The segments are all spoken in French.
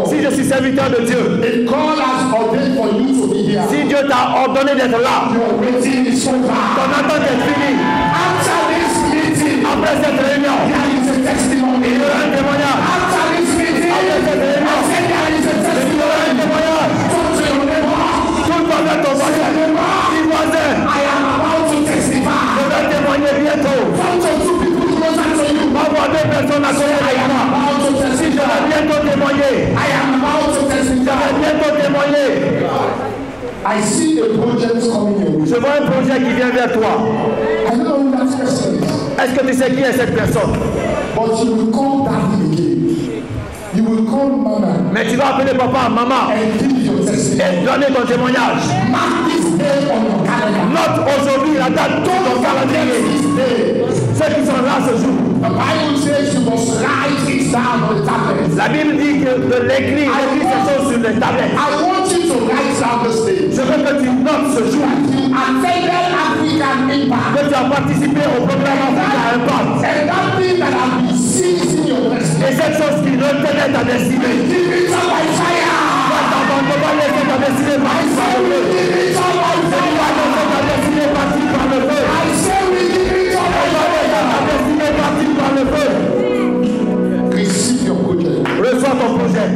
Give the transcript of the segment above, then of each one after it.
Si je suis serviteur de Dieu, si Dieu t'a ordonné d'être là, ton attente est finie. Après cette réunion, il y aura un témoignage. Après cette réunion, il y aura un témoignage. Tout va vers ton voisin. Dis voisin, je vais témoigner bientôt. Va voir 2 personnes à côté de moi. Si je vais bientôt témoigner. Je vais bientôt témoigner. Je vois un projet qui vient vers toi. Est-ce que tu sais qui est cette personne? Mais tu vas appeler papa, maman et donner ton témoignage. Note aujourd'hui la date de ton calendrier. Ceux qui sont là ce jour. La Bible dit que de l'église, ces choses sur les tablettes. Je veux que tu notes ce jour que tu as participé au programme Africa Impact. Et cette chose qui retenait ta destinée. On ne peut pas laisser ta destinée partir par le feu. On ne peut pas laisser ta destinée partir par le feu. Reçois ton projet.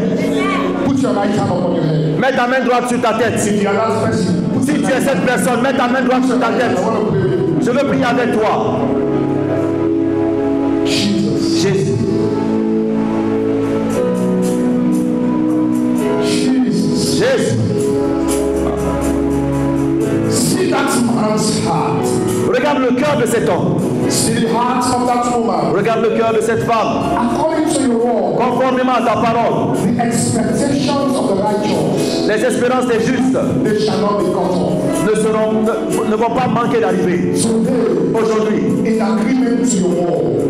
Mets ta main droite sur ta tête. Si tu es cette personne, mets ta main droite sur ta tête. Je veux prier avec toi. Jésus. Jésus. Regarde le cœur de cet homme. Regarde le cœur de cette femme. Conformément à ta parole, les espérances des justes ne vont pas manquer d'arriver. Aujourd'hui,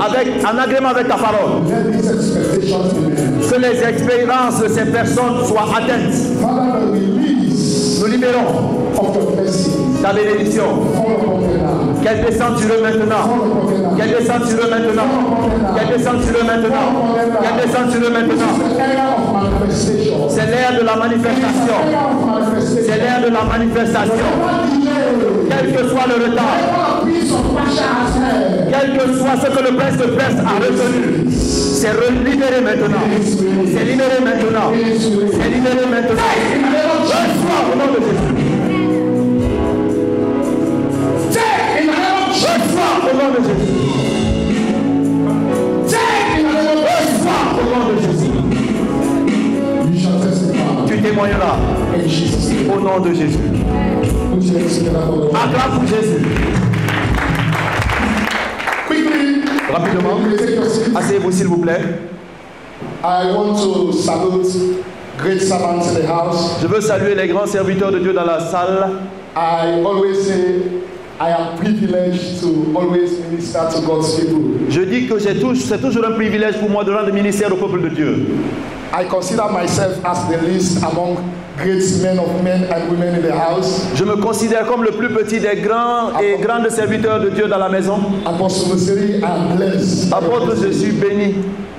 en agrément avec ta parole, que les espérances de ces personnes soient atteintes. Nous libérons ta bénédiction. Qu'elle descende sur eux maintenant. Qu'elle descende sur eux maintenant. Qu'elle descende sur eux maintenant. Qu'elle descende sur eux maintenant. C'est l'ère de la manifestation. C'est l'ère de la manifestation. Quel que soit le retard, quel que soit ce que le prince de Perse a retenu, c'est libéré maintenant. C'est libéré maintenant. C'est libéré maintenant. Reçois au nom de Jésus. Reçois au nom de Jésus. Reçois au nom de Jésus. Tu témoigneras au nom de Jésus. Acclame pour Jésus. Rapidement. Asseyez-vous s'il vous plaît. I want to salute great servants in the house. Je veux saluer les grands serviteurs de Dieu dans la salle. I always say I am privileged to always minister to God's people. Je dis que c'est toujours un privilège pour moi de rendre ministère au peuple de Dieu. I consider myself as the least among great men and women in the house. Je me considère comme le plus petit des grands et grandes serviteurs de Dieu dans la maison. Apostle Musiri, I am blessed. Apôtre, je suis béni.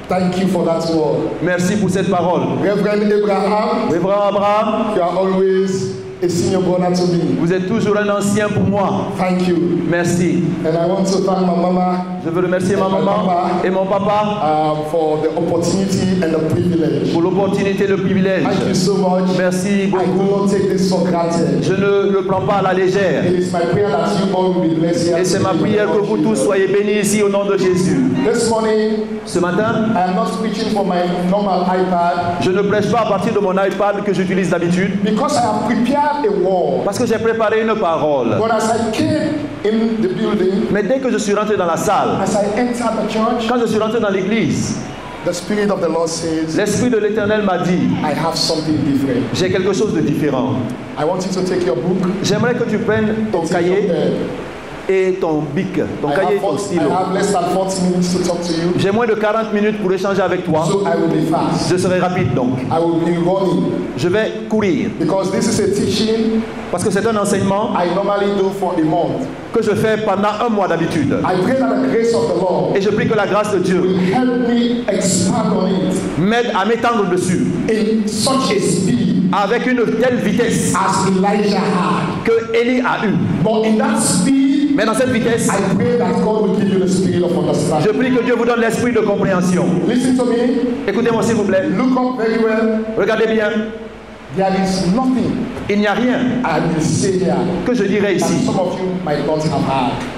Thank you for that word. Merci pour cette parole. Reverend Abraham, Abraham, you are always a senior brother to me. Vous êtes toujours un ancien pour moi. Thank you. Merci. And I want to thank my mama. Je veux remercier ma maman et mon papa for the opportunity and the privilege. Pour l'opportunité et le privilège. Thank you so much. Merci beaucoup. I do not take this for granted. Je ne le prends pas à la légère. It is my prayer that you all will be blessed here. Et c'est ma prière que vous tous soyez bénis ici au nom de Jésus. This morning, ce matin, I am not speaking for my normal iPad. Je ne prêche pas à partir de mon iPad que j'utilise d'habitude. Because I have prepared a word. Parce que j'ai préparé une parole. But as I came in the building, mais dès que je suis rentré dans la salle, as I entered the church, quand je suis rentré dans l'église, the Spirit of the Lord says, l'Esprit de l'Éternel m'a dit, I have something different. J'ai quelque chose de différent. I want you to take your book. J'aimerais que tu prennes ton cahier et ton bic, ton cahier et ton stylo. I have less than 40 minutes to talk to you. J'ai moins de 40 minutes pour échanger avec toi. So I will be fast. Je serai rapide donc. I will be running. Je vais courir. Because this is a teaching. Parce que c'est un enseignement I normally do for a month. Que je fais pendant un mois d'habitude. I pray that the grace of the Lord et je prie que la grâce de Dieu will help me expand on it. M'aide à m'étendre dessus. In such a speed. Avec une telle vitesse. As Elijah had. Que Élie a eu. But in that speed. Mais dans cette vitesse, I pray that God will give you the spirit of understanding. Je prie que Dieu vous donne l'esprit de compréhension. Listen to me. Écoutez-moi s'il vous plaît. Look up very well. Regardez bien. There is nothing. Il n'y a rien que je dirais ici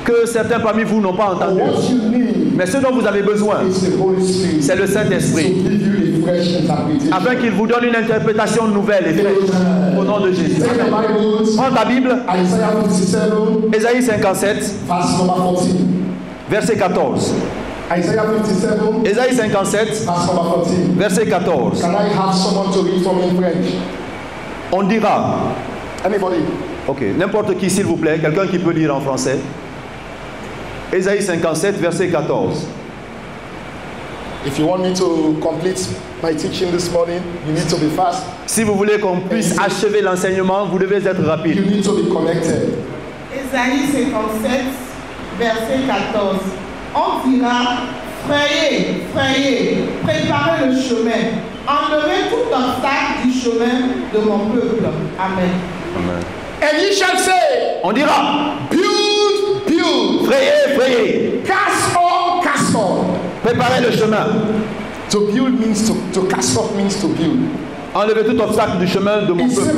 que certains parmi vous n'ont pas entendu. Mais ce dont vous avez besoin, c'est le Saint-Esprit, afin qu'il vous donne une interprétation nouvelle et fraîche au nom de Jésus. Prends ta Bible, Ésaïe 57, verset 14. Ésaïe 57, verset 14. On dira. Anybody? Ok, n'importe qui s'il vous plaît, quelqu'un qui peut lire en français. Ésaïe 57, verset 14. If you want me to complete my teaching this morning, you need to be fast. Si vous voulez qu'on puisse achever l'enseignement, vous devez être rapide. You need to be connected. Ésaïe 57, verset 14. On dira, frayez, frayez, préparez le chemin. Enlevez tout obstacle du chemin de mon peuple. Amen. Amen. And ye shall say, on dira, build, build, frayez, frayez, cast on, préparez le chemin. To build means to cast off means to build. Enlevez tout obstacle du chemin de mon peuple.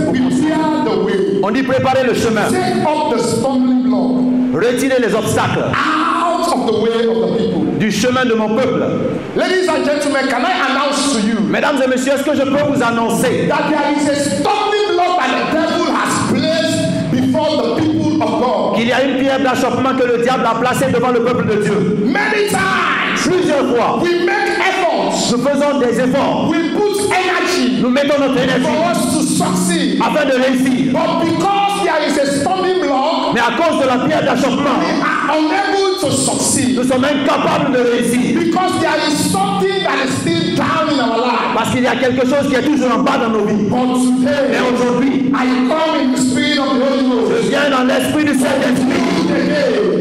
On dit préparez le chemin. Take up the stumbling block. Retirez les obstacles. Out of the way of the people. Du chemin de mon peuple. Ladies and gentlemen, can I announce to you? Mesdames et messieurs, est-ce que je peux vous annoncer that there is a stumbling block that the devil has placed before the people of God? Qu'il y a une pierre d'achoppement que le diable a placée devant le peuple de Dieu. Many times. Plusieurs fois. We make efforts. Nous faisons des efforts. We put energy. Nous mettons notre énergie. For us to succeed. Afin de réussir. But because there is a stumbling block. Mais à cause de la pierre d'achoppement. We are unable to succeed. Nous sommes incapables de réussir. Because there is something that is still down in our life. Parce qu'il y a quelque chose qui est toujours en bas dans nos vies. But today, mais aujourd'hui, I come in the spirit of the Holy Ghost. Je viens dans l'esprit du Saint-Esprit.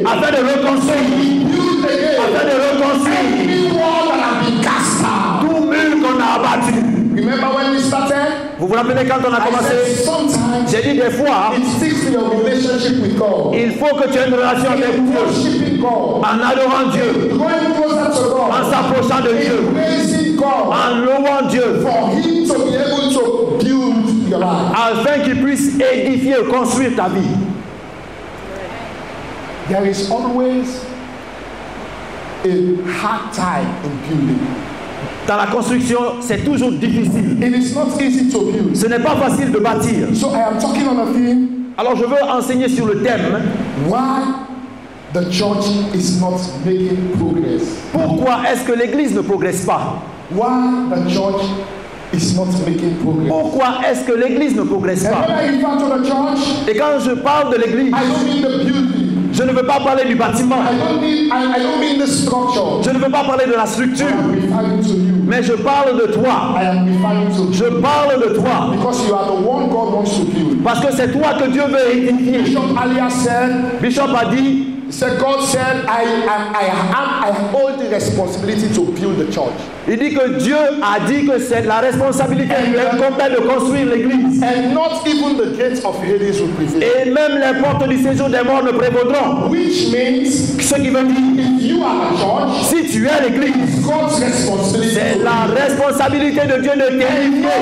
Afin de reconstruire. Afin de reconstruire. Every wall that has been cast down. Tout mur qu'on a abattu. Remember when we started? Vous vous rappelez quand on a commencé? J'ai dit des fois, il faut que tu aies une relation avec Dieu, en adorant Dieu, en s'approchant de Dieu, en louant Dieu, afin qu'il puisse édifier et construire ta vie. There is always a hard time in building. Dans la construction, c'est toujours difficile. It is not easy to build. Ce n'est pas facile de bâtir. So I am talking on a theme. Alors je veux enseigner sur le thème. Why the church is not making progress. Pourquoi est-ce que l'Église ne progresse pas? Why the church is not making progress. Pourquoi est-ce que l'Église ne progresse pas? And when I refer to the church, et quand je parle de l'Église, I don't mean the building. Je ne veux pas parler du bâtiment. I don't mean the structure. Je ne veux pas parler de la structure. I'm referring to you. Mais je parle de toi. I am referring to you. Je parle de toi. Because you are the one God wants to build. Parce que c'est toi que Dieu veut édifier. Bishop a dit, God said, I hold the responsibility to build the church. Il dit que Dieu a dit que c'est la responsabilité incombe de construire l'église. And not even the gates of Hades will prevail. Et même les portes du séjour des morts ne prévaudront. Which means, ce qui veut dire, if you are the church, si tu es l'église, God's responsibility. C'est la responsabilité de Dieu de t'édifier.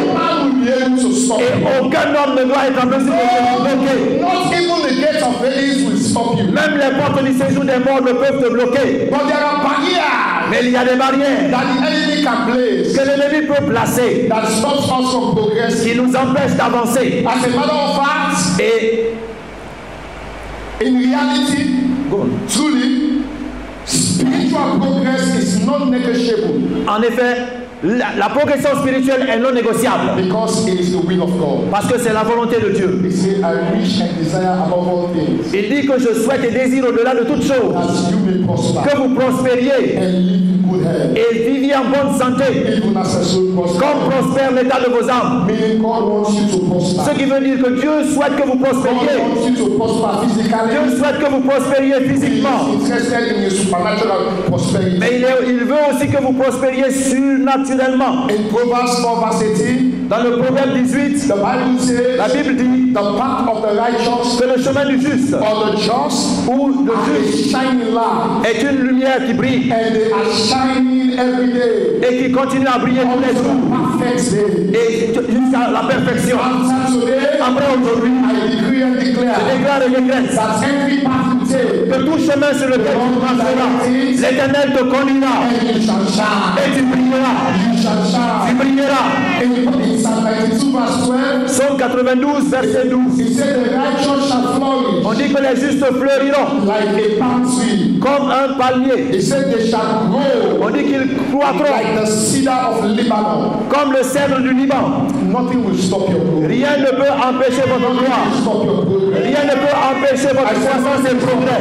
Et aucun homme ne doit être en mesure de te bloquer. Not even the gates of Hades will stop you. Même les portes du séjour des morts ne peuvent te bloquer. But there are barriers. Mais il y a des barrières that the enemy can place, que l'ennemi peut placer, that stops us from progressing, qui nous empêchent d'avancer. As a matter of fact, et in reality, truly, spiritual progress is non-negotiable. En effet, la progression spirituelle est non négociable. Because it is the will of God. Parce que c'est la volonté de Dieu. He said, I wish and desire above all things. Il dit que je souhaite et désire au-delà de toutes choses That you may prosper. Que vous prospériez And live in good health. et viviez en bonne santé, Even as a soul prosper. comme prospère l'état de vos âmes. Meaning God wants you to prosper. Ce qui veut dire que Dieu souhaite que vous God prospériez. wants you to prosper physically. Dieu souhaite que vous prospériez He physiquement. is interested in your supernatural prosperity. Mais il veut aussi que vous prospériez surnaturellement. In Proverbs 4 verse 18, Dans le Proverbe 18, the Bible says, la Bible dit the path of the righteous que le chemin du juste or the just ou le are a juste shining light, est une lumière qui brille and they are shining every day et qui continue à briller tous les unto jours a perfect day. et jusqu'à la perfection. After today, Après aujourd'hui, I decree and je declare déclare et décrète that every path you take, que tout chemin sur lequel tu marcheras, l'Éternel te conduira and you shall shine. et tu brilleras. You shall Tu shine. brilleras. In Psalm 92 verse 12, Psaume 92, verset 12. he said the righteous shall flourish On dit que les justes fleuriront like a palm tree. comme un palmier. He said they shall grow On dit qu'ils croîtront like the cedar of Lebanon. comme le cèdre du Liban. Nothing will stop your growth. Rien ne peut empêcher votre gloire. Stop your progress. Rien ne peut empêcher votre croissance et progrès.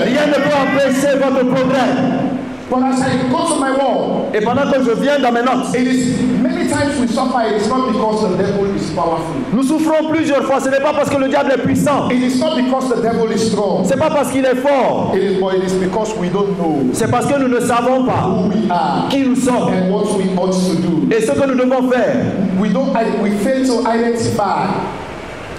Rien ne peut empêcher votre progrès. But as I go to my wall, Et pendant que je viens dans mes notes, it is many times we suffer. It is not because the devil is powerful. nous souffrons plusieurs fois. Ce n'est pas parce que le diable est puissant. It is not because the devil is strong. Ce n'est pas parce qu'il est fort. It is because we don't know C'est parce que nous ne savons pas who we are qui nous sommes and what we ought to do. et ce que nous devons faire. We fail to identify.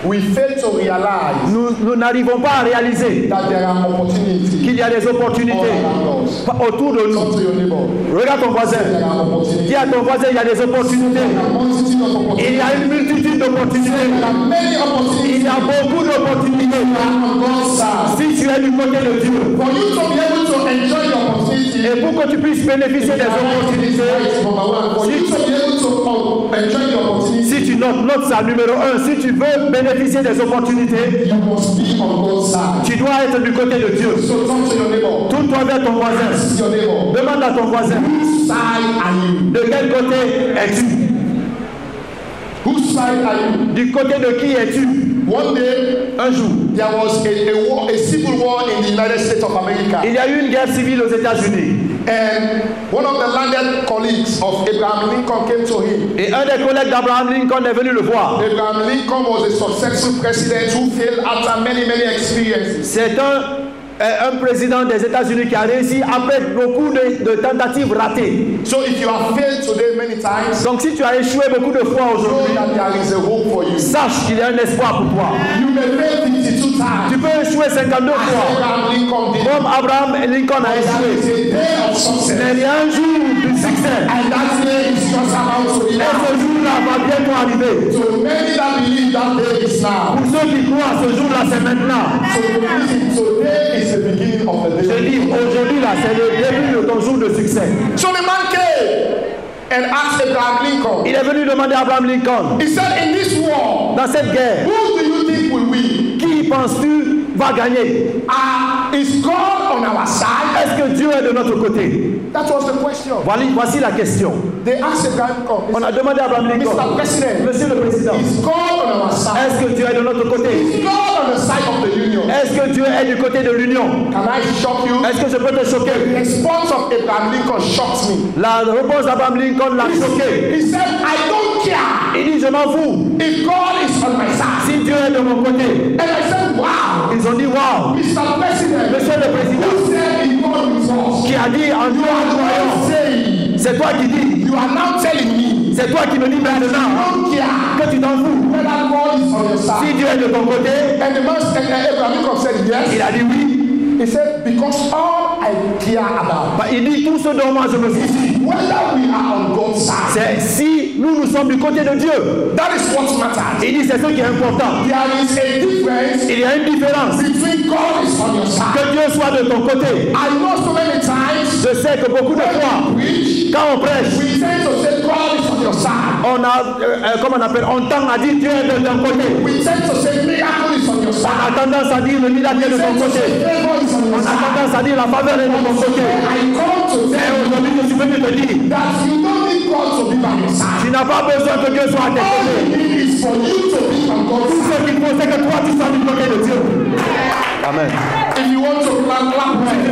We fail to realize Nous n'arrivons pas à réaliser that there are opportunities qu'il y a des all opportunités around us. autour de Talk nous. to your neighbor. Regarde ton voisin. There are opportunities. Dis à ton voisin, il y a des opportunités. There are multitude of opportunities. Il y a une multitude d'opportunités. There are many Il opportunities y a beaucoup d'opportunités. on God's side. Si tu es du côté de Dieu, For you to be able to enjoy the opportunity, et pour que tu puisses bénéficier des opportunités, number one. For you to be able to enjoy the opportunity, si tu notes ça numéro 1, si tu veux bénéficier des opportunités, you must be on God's side. tu dois être du côté de Dieu. So talk to your neighbor. Tourne-toi vers ton voisin. Ask your neighbor. Demande à ton voisin, Whose side are you? de quel côté es-tu? Whose side are you? Du côté de qui es-tu? One day, Un jour, there was a civil war in the United States of America. il y a eu une guerre civile aux États-Unis. And one of the landed colleagues of Abraham Lincoln came to him. Et un des collègues d'Abraham Lincoln est venu le voir. Abraham Lincoln was a successful president who failed after many experiences. C'est un président des États-Unis qui a réussi après beaucoup de tentatives ratées. So if you have failed today many times, Donc si tu as échoué beaucoup de fois know aujourd'hui, that there is a hope for you. sache qu'il y a un espoir pour toi. You may fail 52 times. Tu peux échouer 52 As fois, Abraham Lincoln did. comme Abraham Lincoln a That échoué. is a day of success. Mais il y a un jour du succès. And that day is just about to be Et now. ce jour-là va bientôt arriver. So many that believe that day is now. Pour ceux qui croient, ce jour-là, c'est maintenant. So listen, today is the beginning of the Je day. dis, aujourd'hui, là, c'est le début de ton jour de succès. So the man came and asked Abraham Lincoln. Il est venu demander à Abraham Lincoln, He said, in this war, dans cette guerre, who do you think will win? qui penses-tu va gagner? Is God on our side? Est-ce que Dieu est de notre côté? That was the question. Voici la question. They asked Abraham Lincoln. On a demandé à Abraham Lincoln, Mr. President, Monsieur le Président, is God on our side? est-ce que Dieu est de notre côté? Is God on the side of the union? Est-ce que Dieu est du côté de l'union? Can I shock you? Est-ce que je peux te The choquer? response of Abraham Lincoln shocked me. La réponse d'Abraham Lincoln l'a choqué. He said, I don't care Il dit, je m'en fous. if God is on my side. Si Dieu est de mon côté. And I said, wow, Ils ont dit, waouh, Mr. President, Monsieur le Président, who said in God with us? qui a dit en Dieu en croyant, Saying, c'est toi qui dis, you are now telling me c'est toi qui me dis I maintenant don't care que tu t'en fous. whether God is on your Si side. Dieu est de ton côté, And the man said, Abraham Lincoln said, il yes. a dit oui. He said, because all I care about, Bah, il dit tout ce dont moi je me soucie, whether we are on God's side, c'est si nous sommes du côté de Dieu. that is what matters. Il dit c'est ce qui est important. There is a difference Il y a une différence. between God is on your side. Que Dieu soit de ton côté. I know so many times Je sais que beaucoup de fois, when we preach, quand on prêche, we tend to say God is on your side. on comment on appelle, on tend à dire Dieu est de ton côté. We tend to say miracle is on your On side. a tendance à dire le miracle est de ton We tend to côté. say favor is on On your a side. tendance à dire la faveur est de ton côté. I come to Mais tell you aujourd'hui, je suis venu te dire that you don't need God to be by your side. Tu n'as pas besoin que Dieu soit à tes All côtés. you need is for you to be on God's Tout side. ce qu'il faut, c'est que toi, tu sois du côté de Dieu. Amen. If you want to clap Tu well,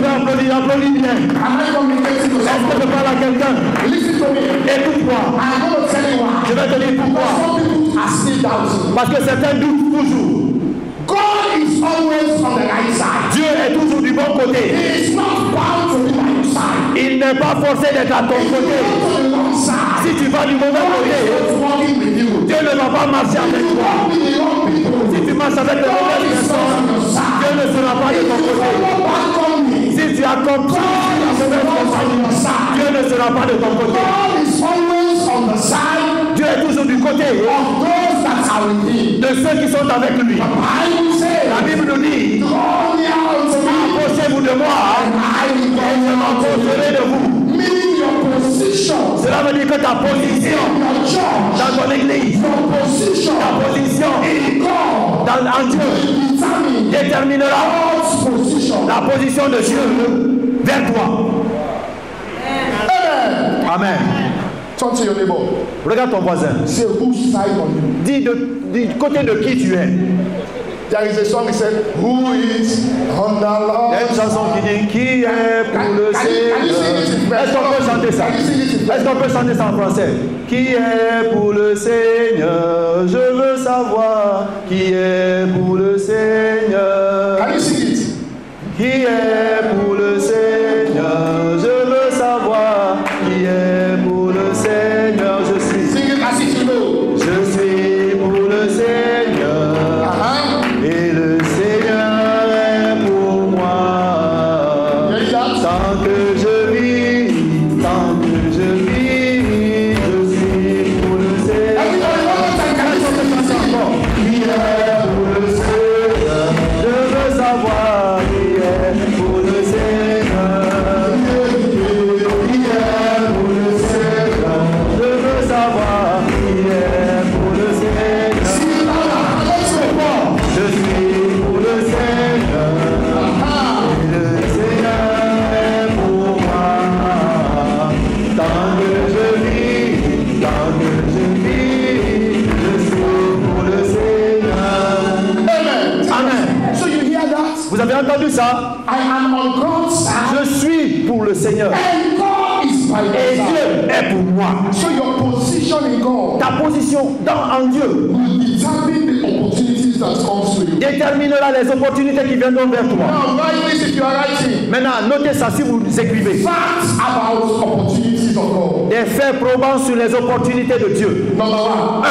veux applaudir, applaudis bien. am I communicating to Est-ce que someone? je parle à quelqu'un? Listen to me. Écoute-moi. I'm going to tell you Je why. vais te dire pourquoi. Some people are still doubting. Parce que certains doutent toujours. God is always on the right side. Dieu est toujours du bon côté. He is not bound to be by your side. Il n'est pas forcé d'être à ton If you côté. go to the wrong side, Si tu vas du mauvais God côté, is not walking with you. Dieu ne va pas marcher avec If you toi. walk with the wrong people, Si tu marches avec les God mauvaises is not personnes, on your side. Dieu ne sera pas de If ton you côté. follow bad company, Si tu as compris God la is mauvaise not on compagnie, your side. Dieu ne sera pas de ton côté. God is always on the side Dieu est toujours du côté of those that are with him. de ceux qui sont avec lui. The Bible says, La Bible nous dit, draw near unto me, approchez-vous de moi and I will et je draw m'approcherai de vous. meaning your position Cela veut dire que ta position in your church, dans ton église, your position ta position in God en Dieu determine déterminera God's position. la position de Dieu vers toi. Amen. Amen. Turn to your neighbor. Regarde ton voisin. Say whose side on you. Dis du côté de qui tu es. There is a song that said, who is on the Lord? Il y a une chanson qui dit qui est pour le Seigneur. Est-ce qu'on peut chanter ça? Est-ce qu'on peut chanter ça en français? Qui est pour le Seigneur? Je veux savoir qui est pour le Seigneur. Can you sing it? Qui est pour le Seigneur? Je veux savoir qui est pour le Seigneur. Je suis. Sing it as if you know. Je suis pour le Seigneur. Et le Seigneur est pour moi. Tant que je vis, je suis pour le Seigneur. Qui est pour le Seigneur? Je veux savoir qui est pour le Seigneur. Qui est pour le Seigneur? Je veux savoir qui est pour le Seigneur. Je suis pour le Seigneur, et le Seigneur est pour moi. Tant que je vis, je suis pour le Seigneur. Amen. So you hear that? Vous avez entendu ça? I am on God's side. Je suis pour le Seigneur. And God is by Et your side. Dieu est pour moi. So your position in God Ta position en Dieu will determine the opportunities that comes to you. déterminera les opportunités qui viendront vers toi. Now write this if you are writing. Maintenant, notez ça si vous écrivez. Facts about opportunities of God. Des faits probants sur les opportunités de Dieu. Number one. 1.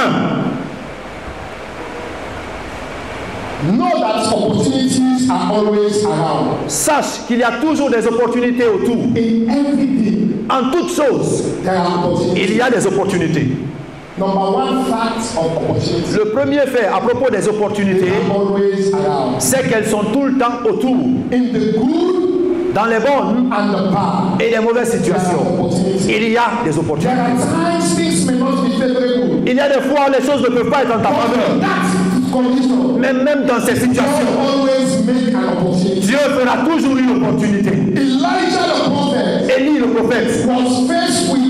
Know that opportunities are always around. Sache qu'il y a toujours des opportunités autour. In everything, En toutes choses, there are opportunities. il y a des opportunités. Number one fact of opportunities. Le premier fait à propos des opportunités, They are always around. c'est qu'elles sont tout le temps autour. In the good Dans les bonnes and the bad, et les mauvaises there are situations, opportunities. il y a des There opportunités. are times things may not be favorable. Il y a des fois où les choses ne peuvent pas être en ta faveur. But that condition, Mais même dans ces God situations, always make an opportunity. Dieu fera toujours une opportunité. Elijah the prophet Élie, le prophète, was faced with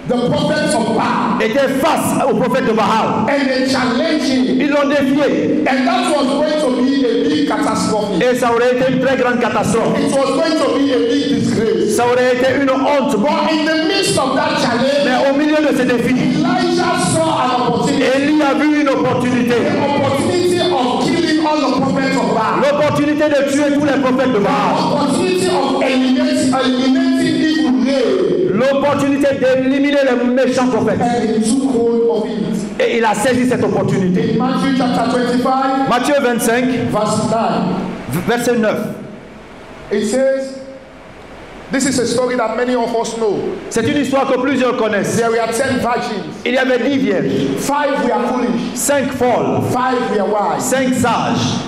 the prophets of Baal, était face au prophète de Baal. and they challenged him, Ils l'ont défié. and that was going to be a big catastrophe. Et ça aurait été une très grande catastrophe. It was going to be a big disgrace. Ça aurait été une honte. But in the midst of that challenge, Mais au milieu de ces défis, Elijah saw an opportunity. Élie a vu une opportunité. The opportunity of killing all the prophets of Baal. L'opportunité de tuer tous les prophètes de Baal. Opportunity of eliminating evil reign. L'opportunité d'éliminer les méchants prophètes. And he took hold of it. Et il a saisi cette opportunité. In Matthew chapter 25, Matthieu 25, verse 9, verset 9. it says, this is a story that many of us know. C'est une histoire que plusieurs connaissent. There were 10 virgins. Il y avait 10 vierges, 5 were foolish. 5 folles, 5 were wise. 5 sages.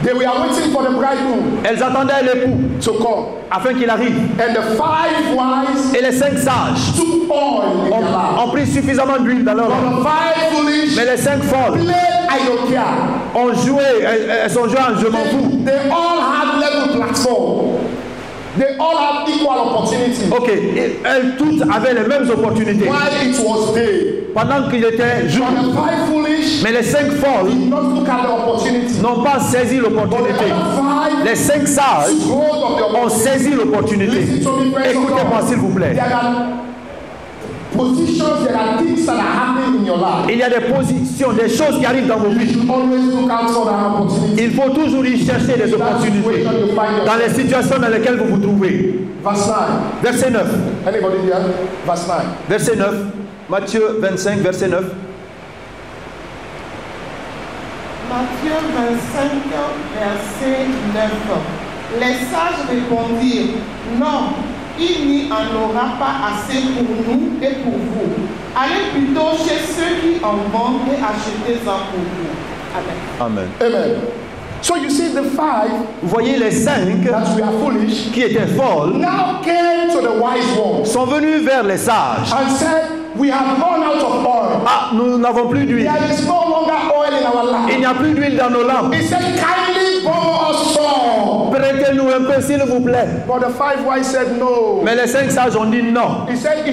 They were waiting for the bridegroom Elles attendaient l'époux to come. afin qu'il arrive. And the 5 wise Et les 5 sages took oil in their lamp. ont pris suffisamment d'huile dans leur But lampe. the 5 foolish Mais les 5 folles played I don't care. ont joué, elles ont joué en je m'en fous. They all had level platform. They all have equal opportunity. Ok, et elles toutes avaient les mêmes opportunités. While it was day. Pendant qu'il était jour. But the 5 foolish Mais les 5 folles did not look at the opportunity. n'ont pas saisi l'opportunité. Les 5 sages ont saisi l'opportunité. Écoutez-moi s'il vous plaît. Positions, there are things that are happening in your life. Il y a des positions, des choses qui arrivent dans vos vies. Always look out for an opportunity. Il faut toujours y chercher des opportunités dans les situations dans lesquelles vous vous trouvez. Verse 9. Verset 9. Anybody here? Verse 9. Verset 9. Matthieu 25, verset 9. Matthieu 25, verset 9. Les sages répondirent, non, il n'y en aura pas assez pour nous et pour vous. Allez plutôt chez ceux qui en vendent et achetez-en pour vous. Amen. Amen. Amen. So you see the 5, vous voyez les 5 that we are foolish, qui étaient folles, now came to the wise ones, sont venus vers les sages. and said, we have run out of oil. Ah, nous n'avons plus d'huile. There is no longer oil in our lamp. Il n'y a plus d'huile dans nos lampes. He said, kindly borrow us some. Prêtez-nous un peu s'il vous plaît. But the 5 wise said no. Mais les 5 sages ont dit non. He said,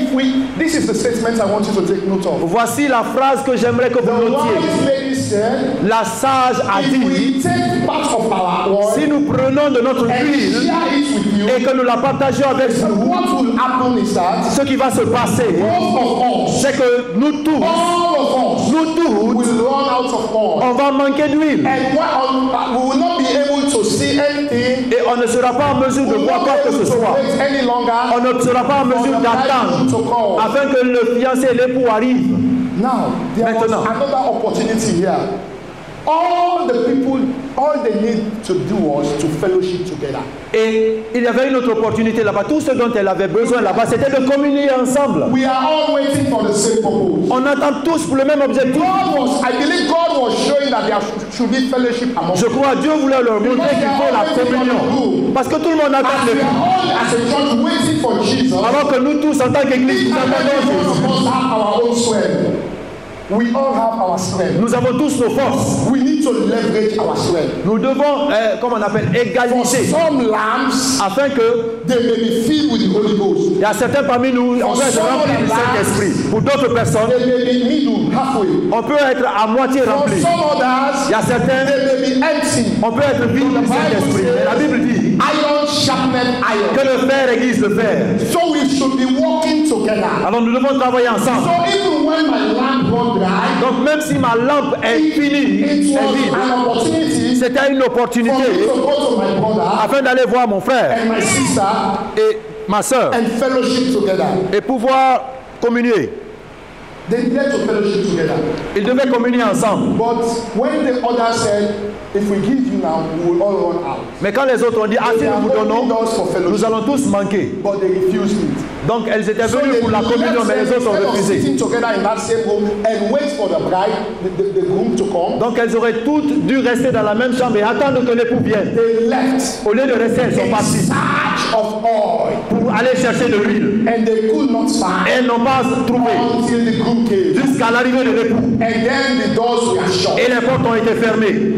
this is the statement I want you to take note of. Voici la phrase que j'aimerais que vous The notiez. wise lady said, La sage a if dit, we take part of our oil si nous prenons de notre and huile share it with you, et que nous la partageons avec so vous, what will happen is that ce qui va se passer, both of us, c'est que nous tous, all of us, nous tous, will run out of oil. on va manquer d'huile. And we will not be able to see anything. Et on ne sera pas en mesure de We will voir not quoi be que able ce to soit. wait any longer. On ne sera pas en mesure d'attendre afin que le fiancé et l'époux arrivent. Now, there was Maintenant. another opportunity here. All the people, all they need to do was to fellowship together. Et il y avait une autre opportunité là-bas. Tout ce dont elle avait besoin là-bas, c'était de communier ensemble. We are all waiting for the same purpose. On attend tous pour le même objectif. I believe God was showing that there should be fellowship among Je crois que Dieu voulait leur montrer qu'il faut la communion. Parce que tout le monde attend us. le We are all as a church waiting for Jesus. alors que nous tous en tant qu'église, nous attendons Jésus. All of us have our own strength. We all have our strength. Nous avons tous nos forces. We need to leverage our strength. Nous devons, comment on appelle, For égaliser. some lambs, Afin que they may be filled with the Holy Ghost. il y a certains parmi nous, on peut être remplis du Saint-Esprit. Pour d'autres personnes, They may be middle, halfway. on peut être à moitié For rempli. some others, Il y a certains, they may be empty. on peut être vide du Saint-Esprit. Mais la Bible dit Iron sharpened iron. que le fer aiguise le fer. So we should be working together. Alors nous devons travailler ensemble. So even when my lamp run dry, Donc même si ma lampe est finie, est it was vide, an opportunity c'était une for me opportunité to go to my brother afin d'aller voir mon frère and my sister et ma soeur and fellowship together. et pouvoir communier. They needed to fellowship together. Ils devaient communier ensemble. But when the other said, if we give you now, we will all run out. Mais quand les autres ont dit, ah si nous vous donnons, nous allons tous manquer. But they refused it. Donc elles étaient So venues they pour la communion, mais les autres ont instead of refusé. sitting together in that same room and wait for the bride, the groom to come, Donc elles auraient toutes dû rester dans la même chambre et attendre que l'époux vienne. they left Au lieu de rester, elles sont in parties search of oil. pour aller chercher de l'huile. And they could not Et find elles n'ont pas trouvé until the groom came. jusqu'à l'arrivée de l'époux. And then the doors were shut. Et les portes ont été fermées.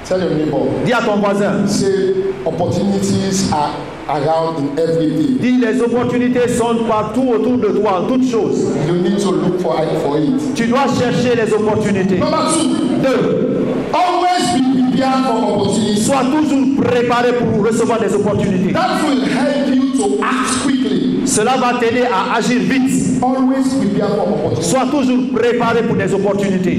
Tell your neighbor, Dis à ton voisin, say opportunities are around in everything. dis les opportunités sont partout autour de toi, en toutes choses. You need to look for it. Tu dois chercher les opportunités. Number 2, 2. always be prepared for opportunities. Sois toujours préparé pour recevoir des opportunités. That will help you to act quickly. Cela va t'aider à agir vite. Always prepare for opportunities. Sois toujours préparé pour des opportunités.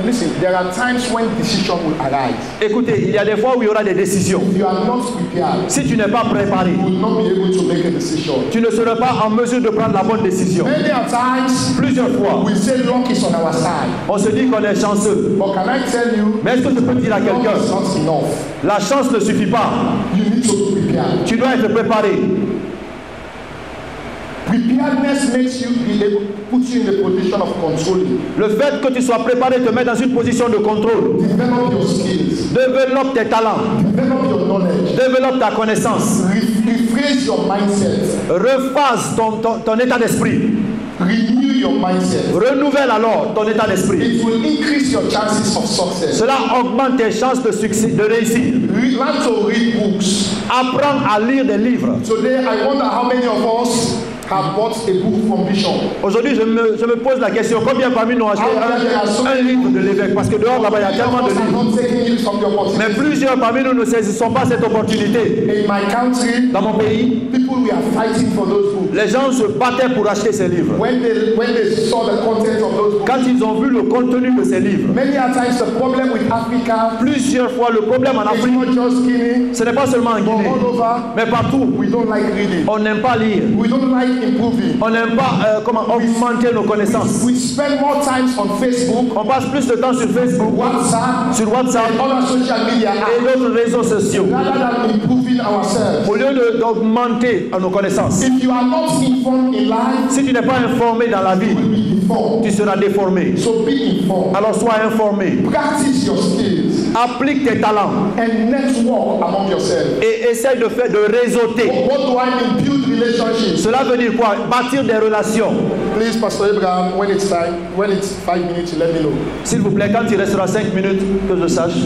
Listen, there are times when decision will arise. Écoutez, il y a des fois où il y aura des décisions. If you are not prepared, Si tu n'es pas préparé, you will not be able to make a decision. tu ne seras pas en mesure de prendre la bonne décision. Many a times, Plusieurs fois, we say luck is on our side. on se dit qu'on est chanceux. But can I tell you, Mais est-ce que je peux dire à luck quelqu'un, is not enough. la chance ne suffit pas. You need to prepare. Tu dois être préparé. Preparedness makes you be able to put you in the position of controlling. Le fait que tu sois préparé te met dans une position de contrôle. Develop your skills. Développe tes talents. Develop your knowledge. Développe ta connaissance. Rephrase your mindset. Refasse ton état d'esprit. Renew your mindset. Renouvelle alors ton état d'esprit. It will increase your chances of success. Cela augmente tes chances de succès, de réussir. Learn to read books. Apprends à lire des livres. Today, I wonder how many of us have bought a book from Bishop. Aujourd'hui, je me pose la question, combien parmi nous ont acheté un livre de l'évêque? Parce que dehors, là-bas, il y a tellement de livres. Mais plusieurs parmi nous ne saisissons pas cette opportunité. In my country, dans mon pays, people were fighting for those books. Les gens se battaient pour acheter ces livres. When they saw the content of those books. Quand ils ont vu le contenu de ces livres. Many a times the problem with Africa. Plusieurs fois, le problème en Afrique, ce n'est pas seulement en Guinée, mais partout. We don't like reading. On n'aime pas lire. We don't like improving. On n'aime pas augmenter nos connaissances. We spend more time on Facebook. On passe plus de temps sur Facebook, sur WhatsApp, et d'autres réseaux sociaux. Au lieu d'augmenter nos connaissances. If you are not informed in life, si tu n'es pas informé dans la vie, tu seras déformé. So be informed. Alors sois informé. Practice your skills. Applique tes talents. And network among yourselves. Et essaye de réseauter. What do I mean? Build relationships. Cela veut dire quoi? Bâtir des relations. Please, Pastor Abraham, when it's 5 minutes, let me know. S'il vous plaît, quand il restera 5 minutes, que je sache.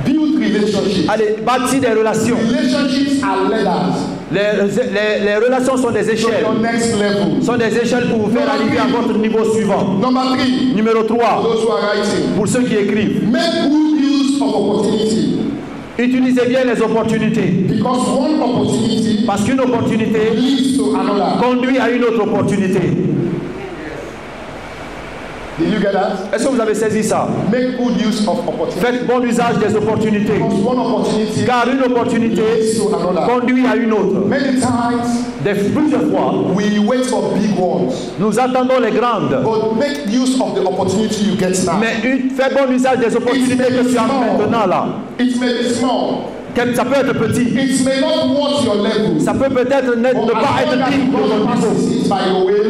Build relationships. Allez, bâtis des relations. Relationships are ladders. Les relations sont des échelles. So your next level. Sont des échelles pour vous faire arriver à votre niveau suivant. Number 3. Numéro 3. For those who are writing. Pour ceux qui écrivent. Make good use of opportunity. Utilisez bien les opportunités. Because one opportunity. Parce qu'une opportunité leads to another. Conduit à une autre opportunité. Did you get that? Est-ce que vous avez saisi ça? Make good use of opportunity. Faites bon usage des opportunités. Because one opportunity car une opportunité conduit à une autre. Many times, plusieurs fois, we wait for big ones. Nous attendons les grandes. But make use of the opportunity you get now. Mais fais bon usage des opportunités que tu as maintenant là. It may be small. Ça peut être petit. It may not worth your level. Ça peut peut-être ne pas être digne de ton niveau.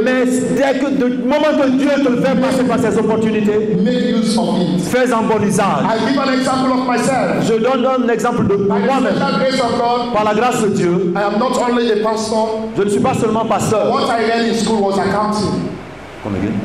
Mais dès que du moment que Dieu te fait passer par ces opportunités, make use of it. Fais un bon usage. I give an example of myself. Je donne un exemple de moi-même. Par la grâce de Dieu, I am not only a pastor. Je ne suis pas seulement pasteur. What I read in school was accounting. Come again?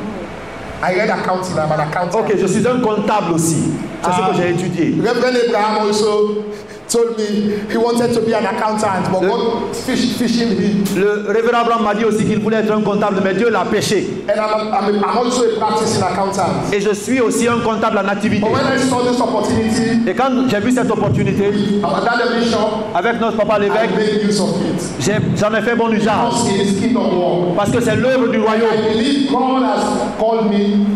I read accounting. I'm an accountant. Ok, je suis un comptable aussi. C'est ce que j'ai étudié. Reverend Abraham also told me he wanted to be an accountant, but God fishing him. Le révérend Abraham m'a dit aussi qu'il voulait être un comptable, mais Dieu l'a pêché. And I'm also a practicing accountant. Et je suis aussi un comptable en activité. But when I saw this opportunity, et quand j'ai vu cette opportunité, avec notre papa l'évêque, j'en ai fait bon usage. Parce que c'est l'œuvre du royaume.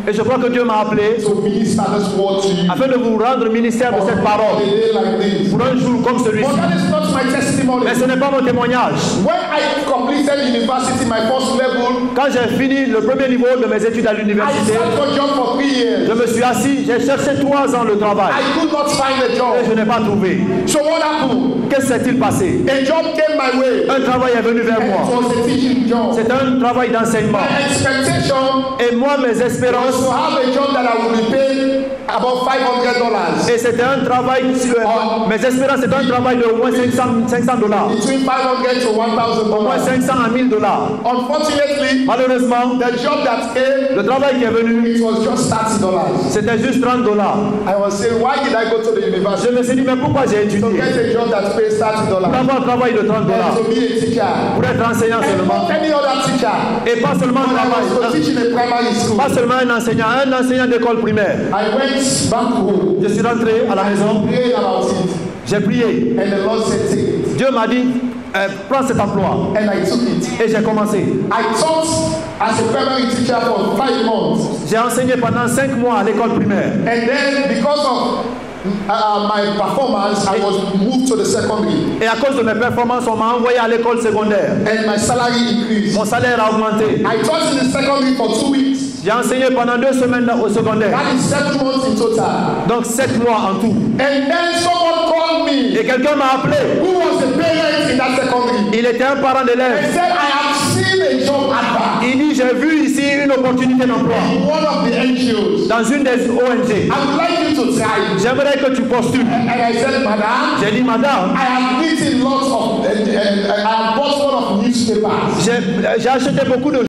Et je crois que Dieu m'a appelé afin de vous rendre ministère de cette parole. Pour un jour comme celui-ci. Mais ce n'est pas mon témoignage. Quand j'ai fini le premier niveau de mes études à l'université, je me suis assis, j'ai cherché 3 ans le travail. Et je n'ai pas trouvé. Qu'est-ce qui s'est-il passé? Un travail est venu vers moi. C'est un travail d'enseignement. Et moi, mes espérances, et c'était un travail, mes espérances, c'est un travail de au moins $500. Au moins 500 à $1000. Malheureusement, le travail qui est venu, c'était juste $30. Je me suis dit, mais pourquoi j'ai étudié? Pour avoir un travail de $30. Pour être enseignant seulement. Et pas seulement un travail. Pas seulement un enseignant d'école primaire. Je suis rentré à la maison. J'ai prié. Dieu m'a dit, prends cet emploi. Et j'ai commencé. J'ai enseigné pendant 5 mois à l'école primaire. My performance, I was moved to the secondary. Et à cause de mes performances, on m'a envoyé à l'école secondaire. And my salary increased. Mon salaire a augmenté. I taught in the secondary for 2 weeks. J'ai enseigné pendant 2 semaines au secondaire. That is 7 months in total. Donc 7 mois en tout. And then someone called me. Et quelqu'un m'a appelé. Who was a parent in that secondary? Il était un parent d'élève. He said, I have seen a job advert. Il dit, j'ai vu ici une opportunité d'emploi. One of the NGOs. Dans une des ONG. I would like you to try. J'aimerais que tu postules. And I said, Madame. J'ai dit, Madame. I have written lots of. I have bought one of newspapers. J'ai acheté beaucoup de